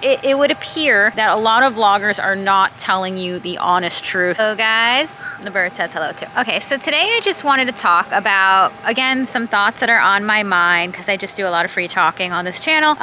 it would appear that a lot of vloggers are not telling you the honest truth. So guys, the bird says hello too. Okay, so today I just wanted to talk about, again, some thoughts that are on my mind because I just do a lot of free talking on this channel.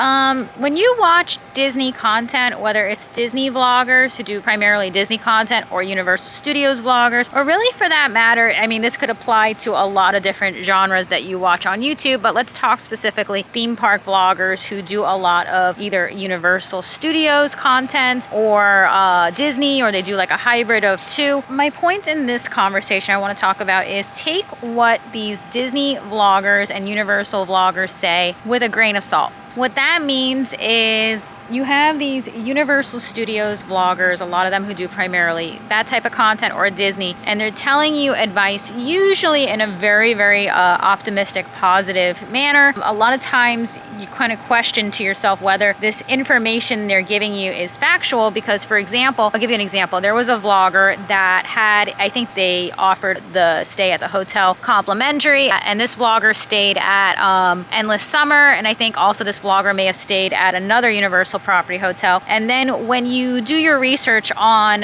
When you watch Disney content, whether it's Disney vloggers who do primarily Disney content or Universal Studios vloggers, or really for that matter, I mean, this could apply to a lot of different genres that you watch on YouTube, but let's talk specifically theme park vloggers who do a lot of either Universal Studios content or Disney, or they do like a hybrid of two. My point in this conversation I want to talk about is take what these Disney vloggers and Universal vloggers say with a grain of salt. What that means is you have these Universal Studios vloggers, a lot of them who do primarily that type of content, or Disney, and they're telling you advice usually in a very, very optimistic, positive manner. A lot of times you kind of question to yourself whether this information they're giving you is factual because, for example, I'll give you an example. There was a vlogger that had, I think they offered the stay at the hotel complimentary, and this vlogger stayed at Endless Summer, and I think also this vlogger may have stayed at another Universal property hotel. And then when you do your research on,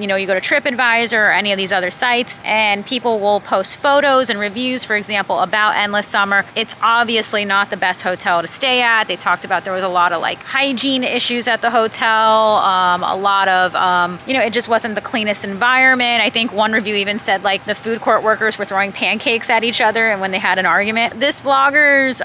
you go to TripAdvisor or any of these other sites, and people will post photos and reviews, for example, about Endless Summer, it's obviously not the best hotel to stay at. They talked about there was a lot of like hygiene issues at the hotel, a lot of, it just wasn't the cleanest environment. I think one review even said like the food court workers were throwing pancakes at each other and when they had an argument. This vlogger's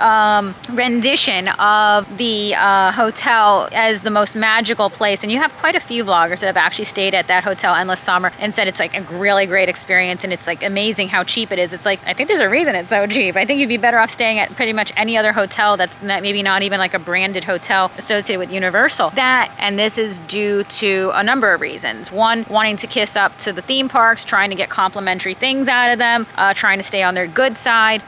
rendition of the hotel as the most magical place, and you have quite a few vloggers that have actually stayed at that hotel Endless Summer and said it's like a really great experience and it's like amazing how cheap it is. It's like, I think there's a reason it's so cheap. I think you'd be better off staying at pretty much any other hotel that's maybe not even like a branded hotel associated with Universal. And this is due to a number of reasons. One, wanting to kiss up to the theme parks, trying to get complimentary things out of them, trying to stay on their good side,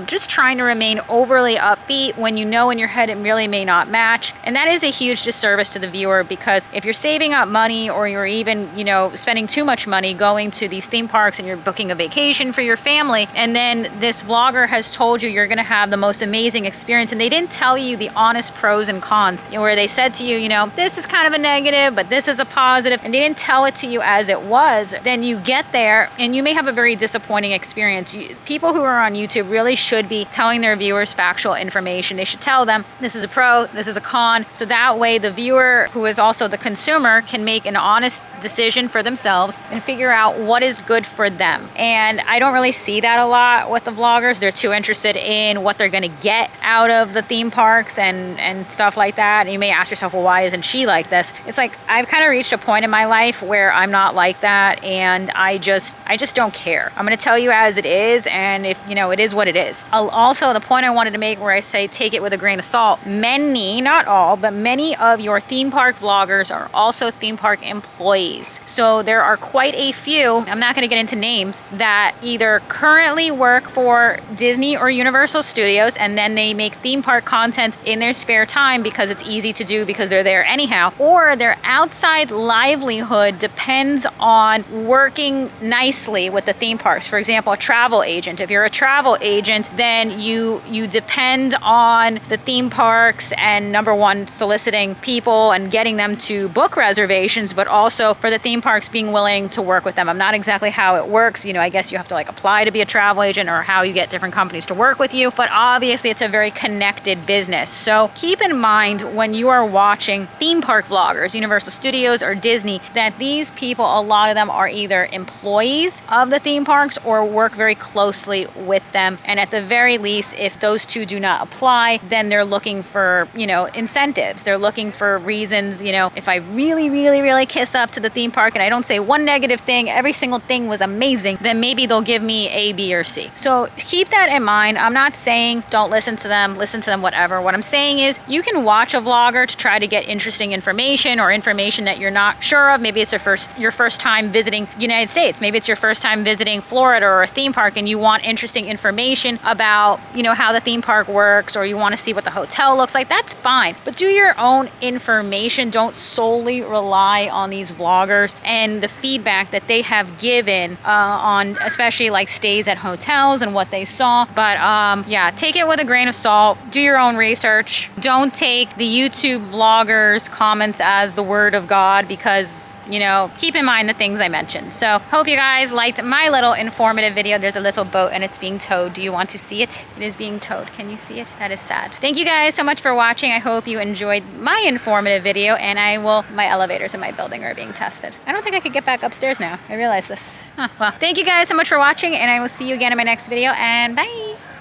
just trying to remain overly upbeat when you know in your head it really may not match. And that is a huge disservice to the viewer, because if you're saving up money or you're even, spending too much money going to these theme parks and you're booking a vacation for your family, and then this vlogger has told you you're going to have the most amazing experience and they didn't tell you the honest pros and cons, where they said to you, this is kind of a negative, but this is a positive, and they didn't tell it to you as it was, then you get there and you may have a very disappointing experience. People who are on YouTube really should be telling their viewers factual information. They should tell them this is a pro, this is a con, so that way the viewer, who is also the consumer, can make an honest decision for themselves and figure out what is good for them. And I don't really see that a lot with the vloggers. They're too interested in what they're going to get out of the theme parks and stuff like that. And you may ask yourself, well, why isn't she like this? It's like, I've kind of reached a point in my life where I'm not like that, and I just don't care. I'm going to tell you as it is, and if it is what it is. Also, the point I wanted to make where I say take it with a grain of salt, many, not all, but many of your theme park vloggers are also theme park employees. So there are quite a few, I'm not going to get into names, that either currently work for Disney or Universal Studios and then they make theme park content in their spare time because it's easy to do because they're there anyhow, or their outside livelihood depends on working nicely with the theme parks. For example, a travel agent. If you're a travel agent, then you depend on the theme parks and, number one, soliciting people and getting them to book reservations, but also for the theme parks being willing to work with them. I'm not exactly how it works. I guess you have to like apply to be a travel agent, or how you get different companies to work with you, but obviously it's a very connected business. So keep in mind when you are watching theme park vloggers, Universal Studios or Disney, that these people, a lot of them are either employees of the theme parks or work very closely with them. And at the very least, if those two do not apply, then they're looking for, incentives. They're looking for reasons, if I really, really, really kiss up to the theme park and I don't say one negative thing, every single thing was amazing, then maybe they'll give me A, B, or C. So keep that in mind. I'm not saying don't listen to them, whatever. What I'm saying is you can watch a vlogger to try to get interesting information or information that you're not sure of. Maybe it's your first time visiting the United States. Maybe it's your first time visiting Florida or a theme park and you want interesting information about, how the theme park works, or you want to see what what the hotel looks like, that's fine. But do your own information. Don't solely rely on these vloggers and the feedback that they have given on especially like stays at hotels and what they saw. But yeah, take it with a grain of salt. Do your own research. Don't take the YouTube vloggers' comments as the word of God, because, you know, keep in mind the things I mentioned. So hope you guys liked my little informative video. There's a little boat and it's being towed. Do you want to see it? It is being towed. Can you see it? That is sad. Thank you guys so much for watching. I hope you enjoyed my informative video, and my elevators in my building are being tested. I don't think I could get back upstairs now. I realize this. Well, thank you guys so much for watching, and I will see you again in my next video, and bye.